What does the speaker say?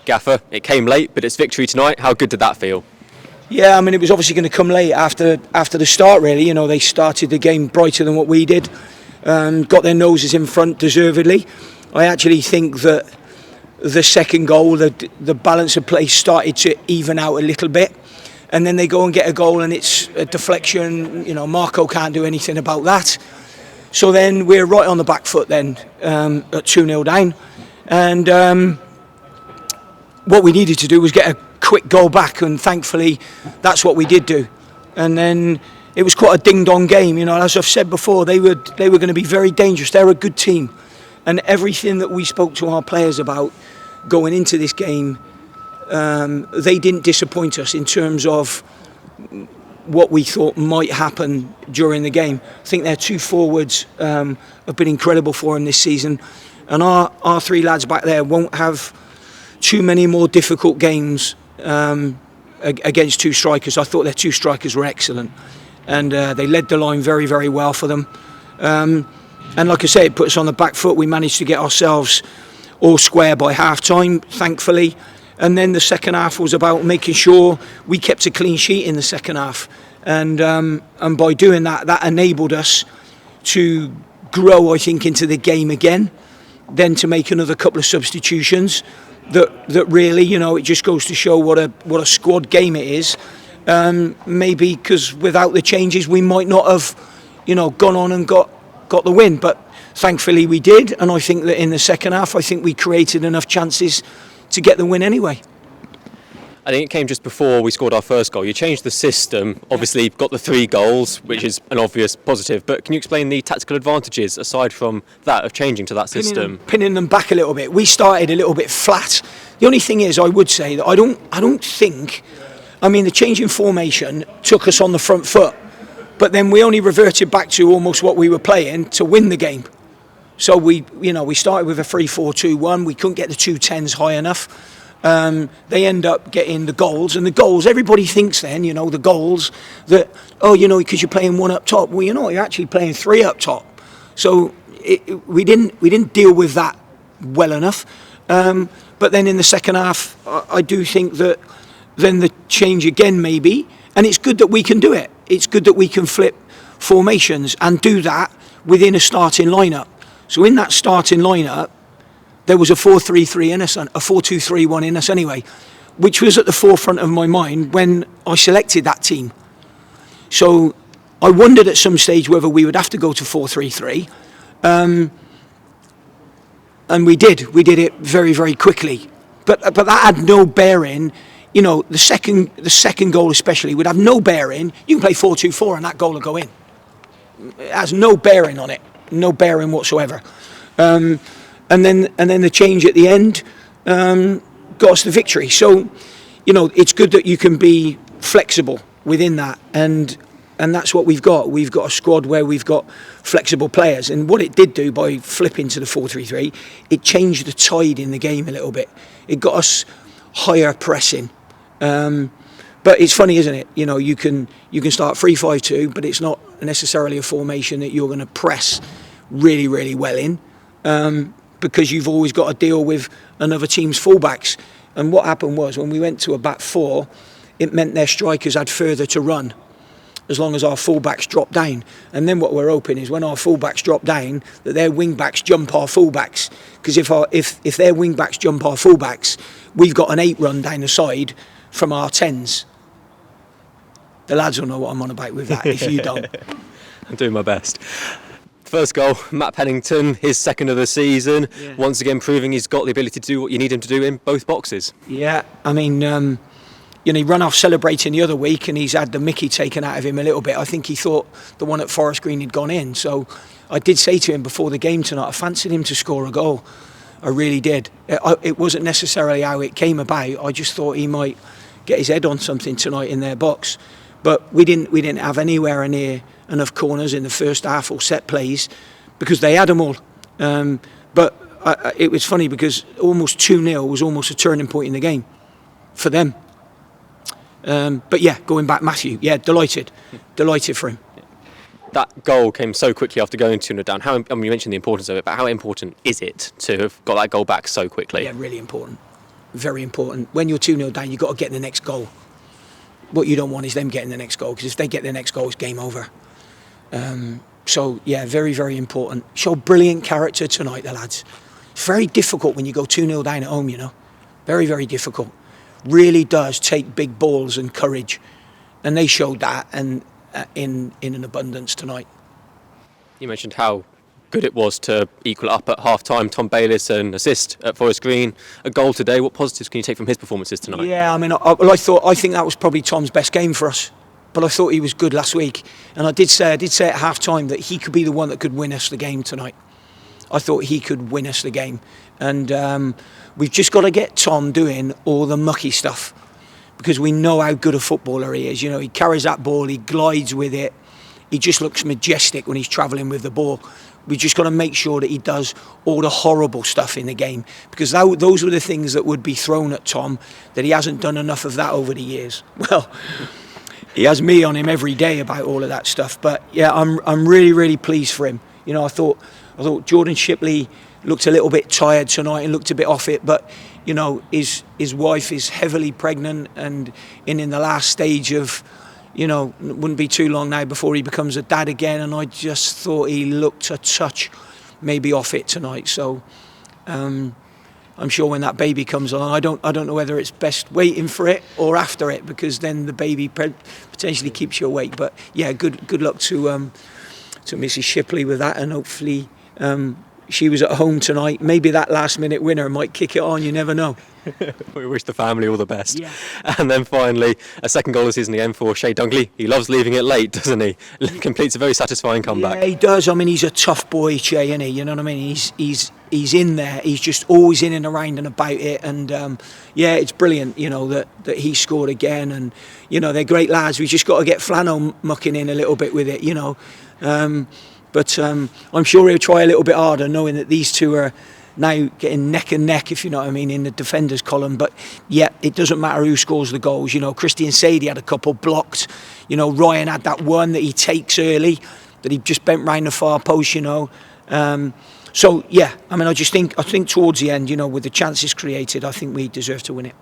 Gaffer, it came late, but it's victory tonight. How good did that feel? Yeah, I mean, it was obviously going to come late after the start, really. You know, they started the game brighter than what we did, got their noses in front deservedly. I actually think that the second goal, the balance of play started to even out a little bit. And then they go and get a goal and it's a deflection. You know, Marco can't do anything about that. So then we're right on the back foot then at 2-0 down. And what we needed to do was get a quick goal back, and thankfully that's what we did do. And then it was quite a ding-dong game. You know, as I've said before, they were going to be very dangerous. They're a good team. And everything that we spoke to our players about going into this game, they didn't disappoint us in terms of what we thought might happen during the game. I think their two forwards have been incredible for them this season, and our three lads back there won't have too many more difficult games against two strikers. I thought their two strikers were excellent, and they led the line very, very well for them. And like I say, it put us on the back foot. We managed to get ourselves all square by half-time, thankfully. And then the second half was about making sure we kept a clean sheet in the second half. And by doing that, that enabled us to grow, I think, into the game again. Then to make another couple of substitutions that really, you know, it just goes to show what a squad game it is. Maybe because without the changes, we might not have, you know, gone on and got the win. But thankfully we did. And I think that in the second half, I think we created enough chances to get the win anyway. I think it came just before we scored our first goal. You changed the system, obviously got the 3 goals, which is an obvious positive, but can you explain the tactical advantages aside from that of changing to that system? Pinning them back a little bit. We started a little bit flat. The only thing is, I would say that I don't think, I mean, the change in formation took us on the front foot, but then we only reverted back to almost what we were playing to win the game. So we started with a 3-4-2-1. We couldn't get the 2 10s high enough. They end up getting the goals, and the goals, everybody thinks then, you know, the goals that, oh, you know, because you're playing 1 up top. Well, you're actually playing 3 up top. So we didn't deal with that well enough. But then in the second half, I do think that then the change again maybe, and it's good that we can do it. It's good that we can flip formations and do that within a starting lineup. So in that starting lineup, there was a 4-3-3 in us, a 4-2-3-1 in us anyway, which was at the forefront of my mind when I selected that team. So I wondered at some stage whether we would have to go to 4-3-3, and we did. We did it very, very quickly. But that had no bearing. You know, the second goal especially would have no bearing. You can play 4-2-4 and that goal will go in. It has no bearing on it. No bearing whatsoever, and then the change at the end got us the victory. So, you know, it's good that you can be flexible within that, and that's what we've got. We've got a squad where we've got flexible players, and what it did do by flipping to the 4-3-3, it changed the tide in the game a little bit. It got us higher pressing. But it's funny, isn't it? You know, you can start 3-5-2, but it's not necessarily a formation that you're going to press really, really well in, because you've always got to deal with another team's fullbacks. And what happened was when we went to a back 4, it meant their strikers had further to run as long as our fullbacks dropped down. And then what we're hoping is when our fullbacks drop down, that their wing-backs jump our fullbacks. Because if their wing-backs jump our fullbacks, we've got an 8 run down the side from our 10s. The lads will know what I'm on about with that, if you don't. I'm doing my best. First goal, Matt Pennington, his second of the season. Yeah. Once again proving he's got the ability to do what you need him to do in both boxes. Yeah, I mean, you know, he ran off celebrating the other week and he's had the mickey taken out of him a little bit. I think he thought the one at Forest Green had gone in. So I did say to him before the game tonight, I fancied him to score a goal. I really did. It wasn't necessarily how it came about. I just thought he might get his head on something tonight in their box. But we didn't have anywhere near enough corners in the first half or set plays because they had them all. But it was funny because almost 2-0 was almost a turning point in the game for them. But yeah, going back, Matthew, yeah, delighted for him. That goal came so quickly after going 2-0 down. I mean, you mentioned the importance of it, but how important is it to have got that goal back so quickly? Yeah, really important. very important. When you're 2-0 down, you've got to get the next goal. What you don't want is them getting the next goal, because if they get the next goal, it's game over. So, yeah, very, very important. Showed brilliant character tonight, the lads. It's very difficult when you go 2-0 down at home, you know. Very, very difficult. Really does take big balls and courage. And they showed that and in an abundance tonight. You mentioned how good it was to equal up at half-time. Tom Bayless, an assist at Forest Green, a goal today. What positives can you take from his performances tonight? Yeah, I mean, I think that was probably Tom's best game for us. But I thought he was good last week, and I did say at half-time that he could be the one that could win us the game tonight. I thought he could win us the game, and we've just got to get Tom doing all the mucky stuff, because we know how good a footballer he is. You know, he carries that ball, he glides with it, he just looks majestic when he's travelling with the ball. We just got to make sure that he does all the horrible stuff in the game, because those were the things that would be thrown at Tom, that he hasn't done enough of that over the years. Well, he has me on him every day about all of that stuff. But yeah, I'm really, really pleased for him. You know, I thought Jordan Shipley looked a little bit tired tonight and looked a bit off it, but you know, his wife is heavily pregnant and in the last stage of, you know, it wouldn't be too long now before he becomes a dad again, and I just thought he looked a touch maybe off it tonight. So I'm sure when that baby comes along, I don't know whether it's best waiting for it or after it, because then the baby potentially keeps you awake. But yeah, good luck to Mrs. Shipley with that, and hopefully she was at home tonight. Maybe that last minute winner might kick it on, you never know. We wish the family all the best. Yeah. And then finally, a second goal this season in the end for Sheah Dunkley. He loves leaving it late, doesn't he? Completes a very satisfying comeback. Yeah, he does. I mean, he's a tough boy, Sheah, isn't he? You know what I mean? He's in there. He's just always in and around and about it. And yeah, it's brilliant, you know, that he scored again. And, you know, they're great lads. We just got to get Flano mucking in a little bit with it, you know. But I'm sure he'll try a little bit harder, knowing that these two are now getting neck and neck, if you know what I mean, in the defenders column. But yeah, it doesn't matter who scores the goals. You know, Christian Sadie had a couple blocked. You know, Ryan had that one that he takes early, that he just bent round the far post, you know. So yeah, I mean, I think towards the end, you know, with the chances created, I think we deserve to win it.